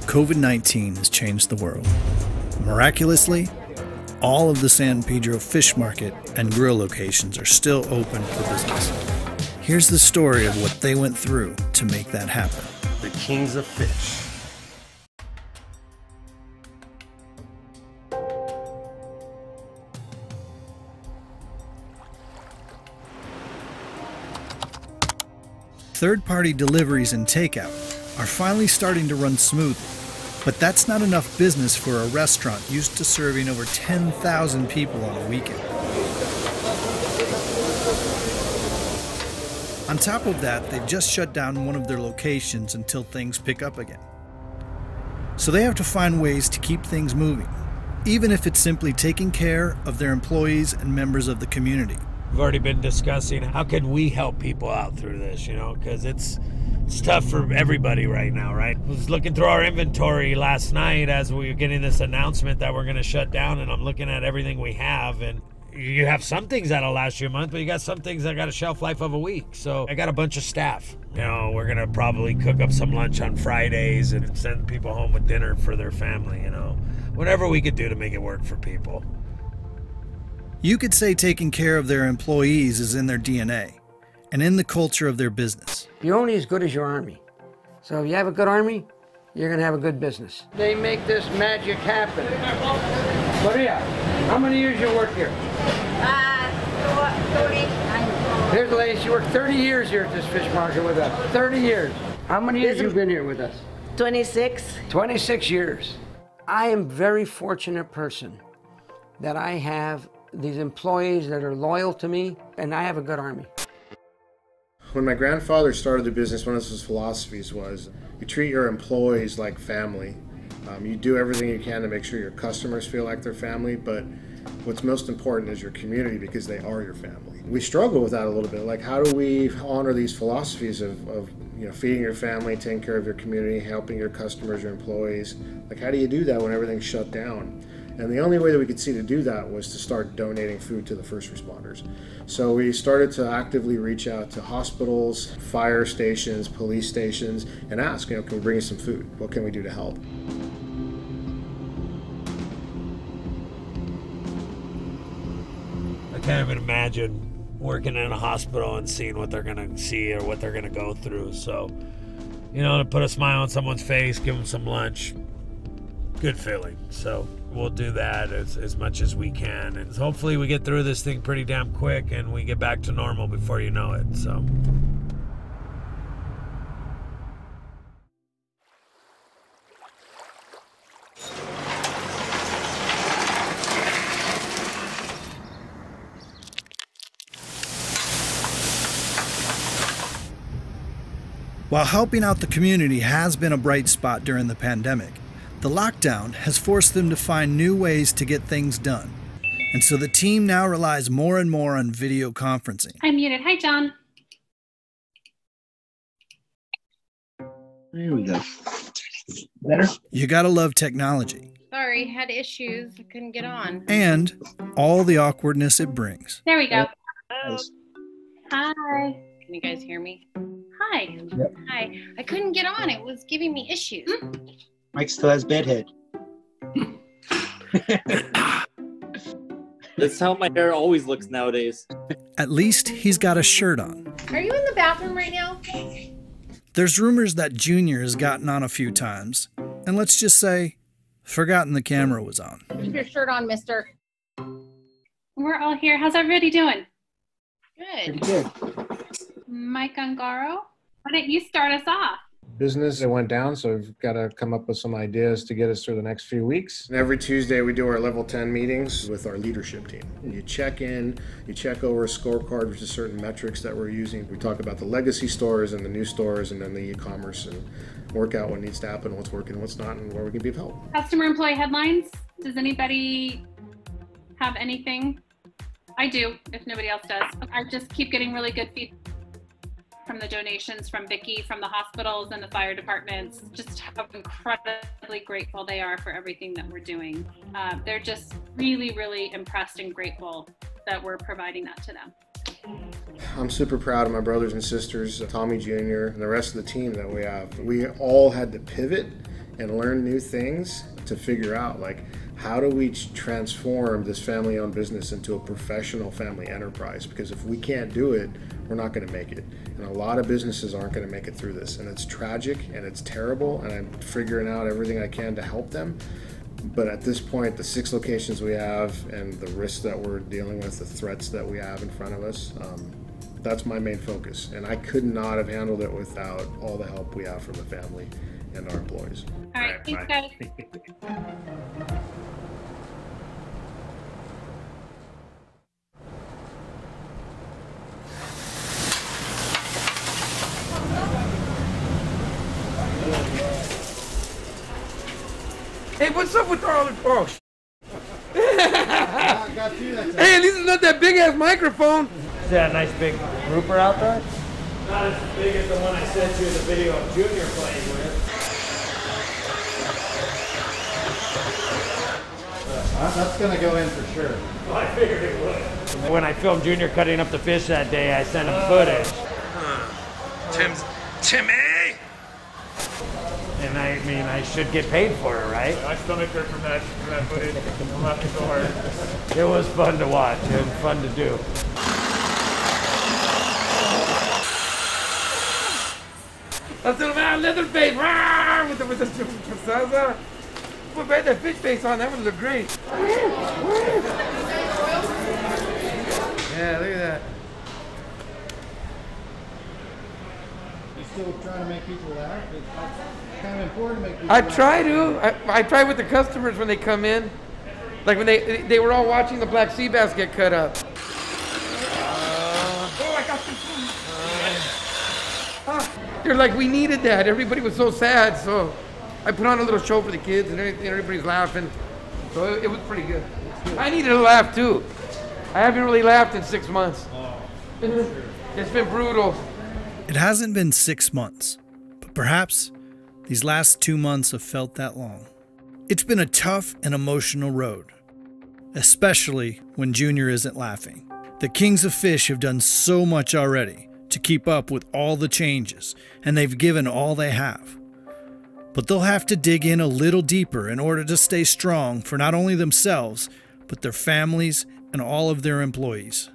COVID-19 has changed the world. Miraculously, all of the San Pedro Fish Market and grill locations are still open for business. Here's the story of what they went through to make that happen. The kings of fish. Third-party deliveries and takeout are finally starting to run smoothly, but that's not enough business for a restaurant used to serving over 10,000 people on a weekend. On top of that, they've just shut down one of their locations until things pick up again. So they have to find ways to keep things moving, even if it's simply taking care of their employees and members of the community. We've already been discussing how can we help people out through this, because it's tough for everybody right now, right? I was looking through our inventory last night as we were getting this announcement that we're going to shut down, and I'm looking at everything we have, and you have some things that'll last you a month, but you got some things that got a shelf life of a week. So I got a bunch of staff. We're going to probably cook up some lunch on Fridays and send people home with dinner for their family, whatever we could do to make it work for people. You could say taking care of their employees is in their DNA and in the culture of their business. You're only as good as your army. So if you have a good army, you're going to have a good business. They make this magic happen. Maria, how many years you work here? 30. Here's the lady, she worked 30 years here at this fish market with us. 30 years. How many years have you been here with us? 26. 26 years. I am a very fortunate person that I have these employees that are loyal to me, and I have a good army. When my grandfather started the business, one of his philosophies was you treat your employees like family. You do everything you can to make sure your customers feel like they're family, but what's most important is your community, because they are your family. We struggle with that a little bit. Like, how do we honor these philosophies of feeding your family, taking care of your community, helping your customers, your employees? Like, how do you do that when everything's shut down? And the only way that we could see to do that was to start donating food to the first responders. So we started to actively reach out to hospitals, fire stations, police stations, and ask, can we bring you some food? What can we do to help? I can't even imagine working in a hospital and seeing what they're going to see or what they're going to go through. So, to put a smile on someone's face, give them some lunch, good feeling. So we'll do that as much as we can. And hopefully we get through this thing pretty damn quick and we get back to normal before you know it. So. While helping out the community has been a bright spot during the pandemic, the lockdown has forced them to find new ways to get things done. And so the team now relies more and more on video conferencing. I'm muted. Hi, John. There we go. Better? You gotta love technology. Sorry, had issues. I couldn't get on. And all the awkwardness it brings. There we go. Nice. Hi. Can you guys hear me? Hi. Yep. Hi. I couldn't get on. It was giving me issues. Mike still has bedhead. That's how my hair always looks nowadays. At least he's got a shirt on. Are you in the bathroom right now? There's rumors that Junior has gotten on a few times, and let's just say, forgotten the camera was on. Keep your shirt on, mister. We're all here. How's everybody doing? Good. Pretty good. Mike Ungaro, why don't you start us off? Business that went down, so we've got to come up with some ideas to get us through the next few weeks. And every Tuesday we do our level 10 meetings with our leadership team. And you check in, you check over a scorecard, which is certain metrics that we're using. We talk about the legacy stores and the new stores and then the e-commerce, and work out what needs to happen, what's working, what's not, and where we can be of help. Customer employee headlines. Does anybody have anything? I do, if nobody else does. I just keep getting really good feedback from the donations from Vicki, from the hospitals and the fire departments, just how incredibly grateful they are for everything that we're doing. They're just really, really impressed and grateful that we're providing that to them. I'm super proud of my brothers and sisters, Tommy Jr., and the rest of the team that we have. We all had to pivot and learn new things to figure out, like, how do we transform this family-owned business into a professional family enterprise? Because if we can't do it, we're not going to make it. And a lot of businesses aren't going to make it through this. And it's tragic and it's terrible, and I'm figuring out everything I can to help them. But at this point, the 6 locations we have and the risks that we're dealing with, the threats that we have in front of us, that's my main focus. And I could not have handled it without all the help we have from the family and our employees. All right, thanks, guys. Hey, what's up with all the... Oh, hey, this is not that big-ass microphone. Is that a nice big grouper out there? Not as big as the one I sent you in the video of Junior playing with. That's gonna go in for sure. Well, I figured it would. When I filmed Junior cutting up the fish that day, I sent him footage. Timmy! And I mean, I should get paid for it, right? My stomach hurt from that footage. I'm laughing so hard. It was fun to watch. It was fun to do. That's the man, Leatherface, with the salsa. Put back that fish face on, that would look great. Yeah, look at that. You still trying to make people laugh? It's kind of important to make people I laugh. try to. I try with the customers when they come in. Like when they were all watching the black sea bass get cut up. Oh, I got some. They're like, we needed that. Everybody was so sad, so I put on a little show for the kids, and everybody's laughing. So it was pretty good. I needed a laugh too. I haven't really laughed in 6 months. It's been brutal. It hasn't been 6 months, but perhaps these last 2 months have felt that long. It's been a tough and emotional road, especially when Junior isn't laughing. The Kings of Fish have done so much already to keep up with all the changes, and they've given all they have. But they'll have to dig in a little deeper in order to stay strong for not only themselves, but their families and all of their employees.